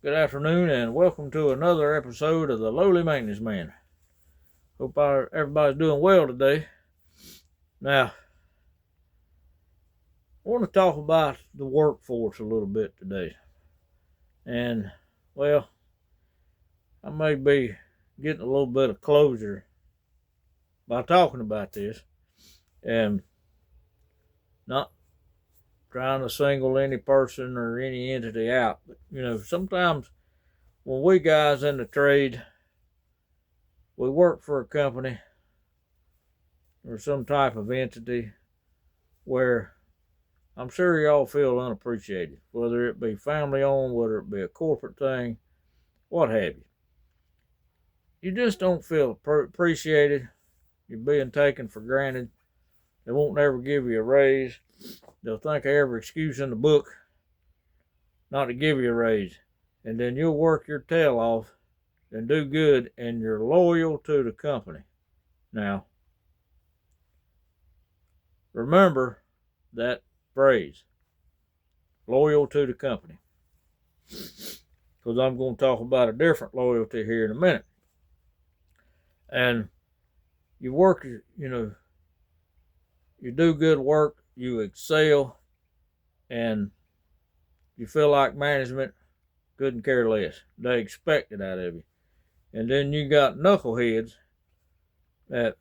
Good afternoon, and welcome to another episode of the Lowly Maintenance Man. Hope everybody's doing well today. Now, I want to talk about the workforce a little bit today. And, well, I may be getting a little bit of closure by talking about this, and not trying to single any person or any entity out. But, sometimes when we guys in the trade, we work for a company or some type of entity where I'm sure y'all feel unappreciated, whether it be family owned, whether it be a corporate thing, what have you. You just don't feel appreciated. You're being taken for granted. They won't ever give you a raise. They'll think of every excuse in the book not to give you a raise. And then you'll work your tail off and do good, and you're loyal to the company. Now, remember that phrase, loyal to the company, because I'm going to talk about a different loyalty here in a minute. And you work, you do good work, you excel, and you feel like management couldn't care less. They expect it out of you. And then you got knuckleheads that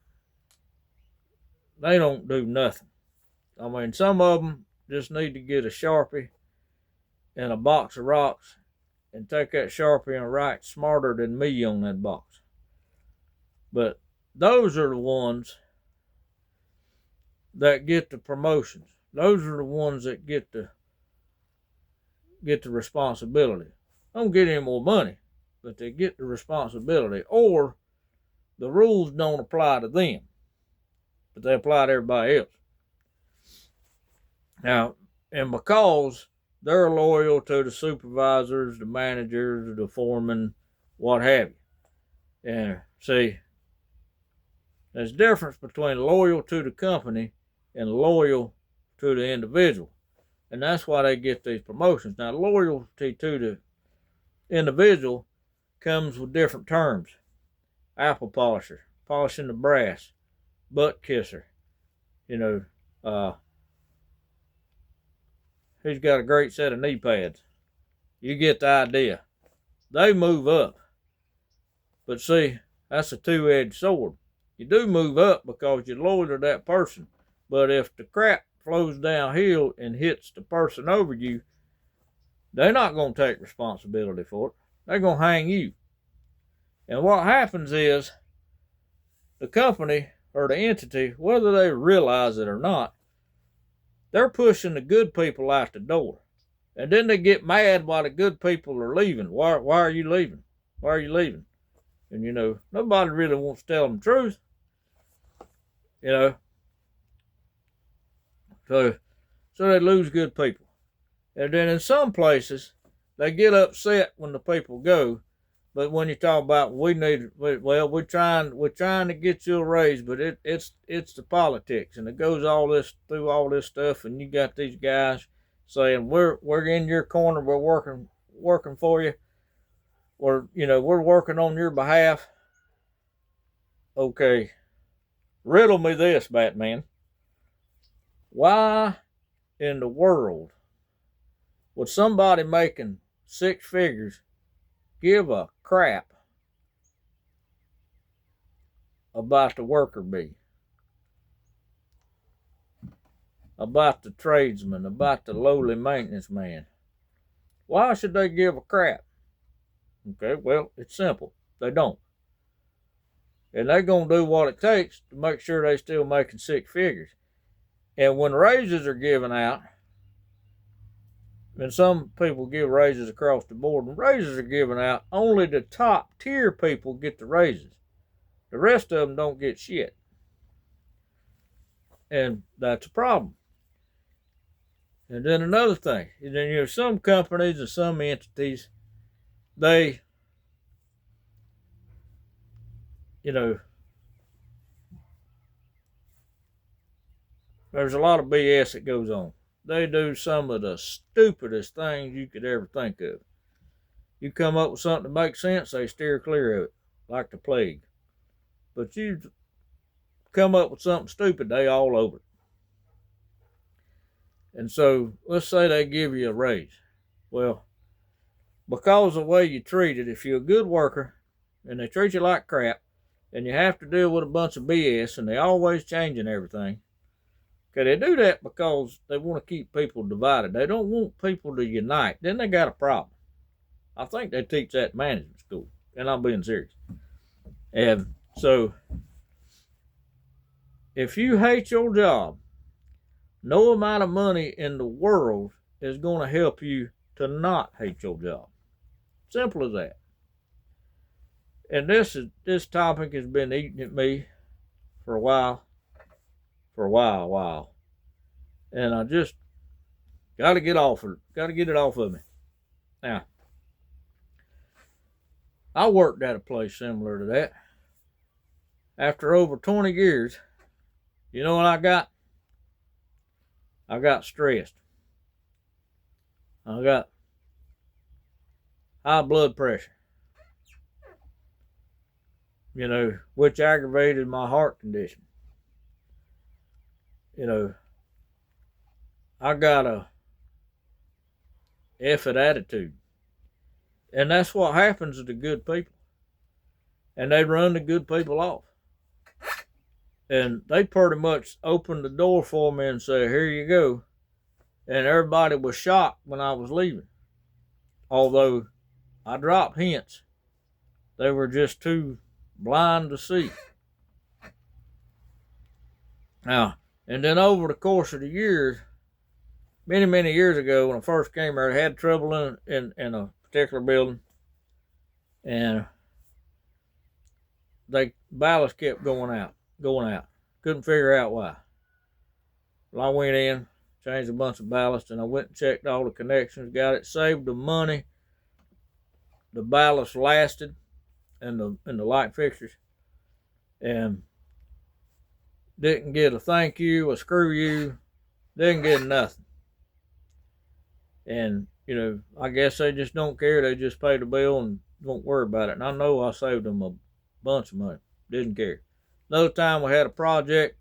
they don't do nothing. I mean, some of them just need to get a Sharpie and a box of rocks and take that Sharpie and write smarter than me on that box. But those are the ones that get the promotions. Those are the ones that get the responsibility. Don't get any more money, but they get the responsibility. Or the rules don't apply to them, but they apply to everybody else. Now, and because they're loyal to the supervisors, the managers, the foremen, what have you. And see, there's a difference between loyal to the company and loyal to the individual. And that's why they get these promotions. Now, loyalty to the individual comes with different terms. Apple polisher, polishing the brass, butt kisser, he's got a great set of knee pads. You get the idea. They move up. But see, that's a two-edged sword. You do move up because you're loyal to that person. But if the crap flows downhill and hits the person over you, they're not going to take responsibility for it. They're going to hang you. And what happens is the company or the entity, whether they realize it or not, they're pushing the good people out the door. And then they get mad while the good people are leaving. Why are you leaving? Why are you leaving? And, nobody really wants to tell them the truth. So they lose good people. And then in some places, they get upset when the people go. But when you talk about we're trying to get you a raise, but it's the politics, and it goes through all this stuff, and you got these guys saying we're in your corner, we're working for you, or we're working on your behalf. Okay, riddle me this, Batman. Why in the world would somebody making six figures give a crap about the worker bee, about the tradesman, about the lowly maintenance man? Why should they give a crap? Okay, well, it's simple. They don't. And they're going to do what it takes to make sure they're still making six figures. And when raises are given out, and some people give raises across the board, and raises are given out, only the top tier people get the raises. The rest of them don't get shit. And that's a problem. And then another thing, some companies and some entities, they, there's a lot of BS that goes on. They do some of the stupidest things you could ever think of. You come up with something that makes sense, they steer clear of it, like the plague. But you come up with something stupid, they all over it. And so let's say they give you a raise. Well, because of the way you treat it, if you're a good worker and they treat you like crap, and you have to deal with a bunch of BS, and they always changing everything. Okay, they do that because they want to keep people divided. They don't want people to unite. Then they got a problem. I think they teach that in management school, and I'm being serious. And so, if you hate your job, no amount of money in the world is going to help you to not hate your job. Simple as that. And this topic has been eating at me for a while. And I just got to get it off of me. Now, I worked at a place similar to that. After over 20 years, you know what I got? I got stressed. I got high blood pressure, which aggravated my heart condition. I got a effort attitude. And that's what happens to the good people. And they run the good people off. And they pretty much opened the door for me and said, here you go. And everybody was shocked when I was leaving. Although I dropped hints. They were just too blind to see. Now, and then over the course of the years, many, many years ago when I first came here, I had trouble in a particular building. And the ballast kept going out. Couldn't figure out why. Well, I went in, changed a bunch of ballast, and I went and checked all the connections, got it, saved the money. The ballast lasted, and the light fixtures, and didn't get a thank you, a screw you, didn't get nothing. And I guess they just don't care. They just pay the bill and won't worry about it. And I know I saved them a bunch of money. Didn't care. Another time we had a project,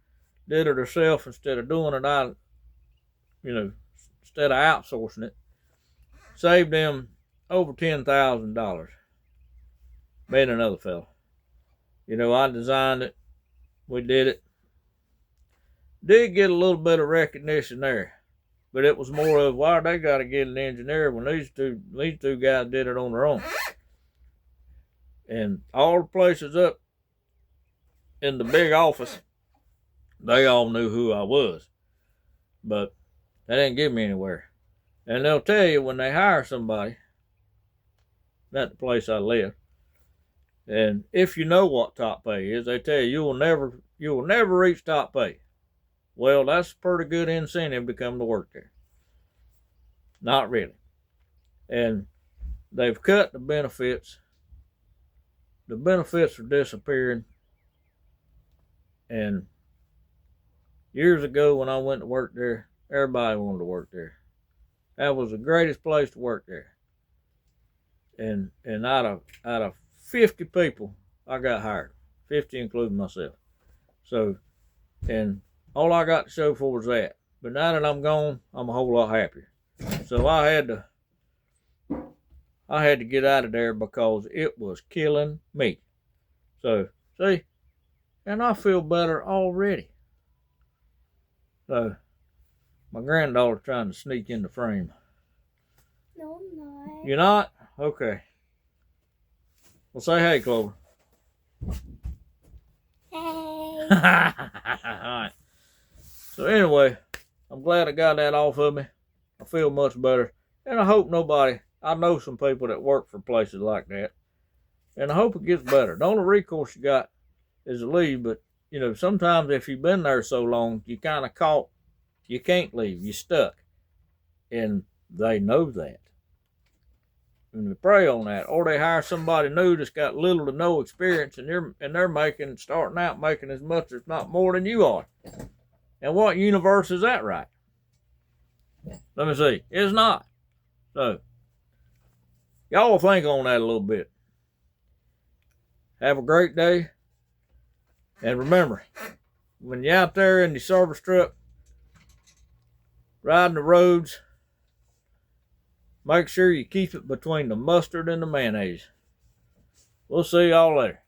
did it herself instead of doing it instead of outsourcing it. Saved them over $10,000. Me and another fella. I designed it. We did it. Did get a little bit of recognition there. But it was more of, why they got to get an engineer when these two guys did it on their own. And all the places up in the big office, they all knew who I was. But they didn't get me anywhere. And they'll tell you when they hire somebody, at the place I live, and if you know what top pay is, they tell you you will never reach top pay. Well, that's a pretty good incentive to come to work there. Not really. And they've cut the benefits. The benefits are disappearing. And years ago when I went to work there, everybody wanted to work there. That was the greatest place to work there. And out of 50 people, I got hired. 50 including myself. So, and all I got to show for was that. But now that I'm gone, I'm a whole lot happier. So I had to get out of there because it was killing me. So, see, and I feel better already. So, my granddaughter's trying to sneak in the frame. No, I'm not. You're not? Okay. Well, say hey, Clover. Hey. All right. So anyway, I'm glad I got that off of me. I feel much better. And I hope I know some people that work for places like that. And I hope it gets better. The only recourse you got is to leave. But, sometimes if you've been there so long, you kind of caught, you can't leave. You're stuck. And they know that. And they prey on that. Or they hire somebody new that's got little to no experience, and they're starting out making as much, if not more, than you are. And what universe is that, right? Let me see. It's not. So, Y'all think on that a little bit. Have a great day. And remember, when you're out there in your service truck, riding the roads, make sure you keep it between the mustard and the mayonnaise. We'll see y'all later.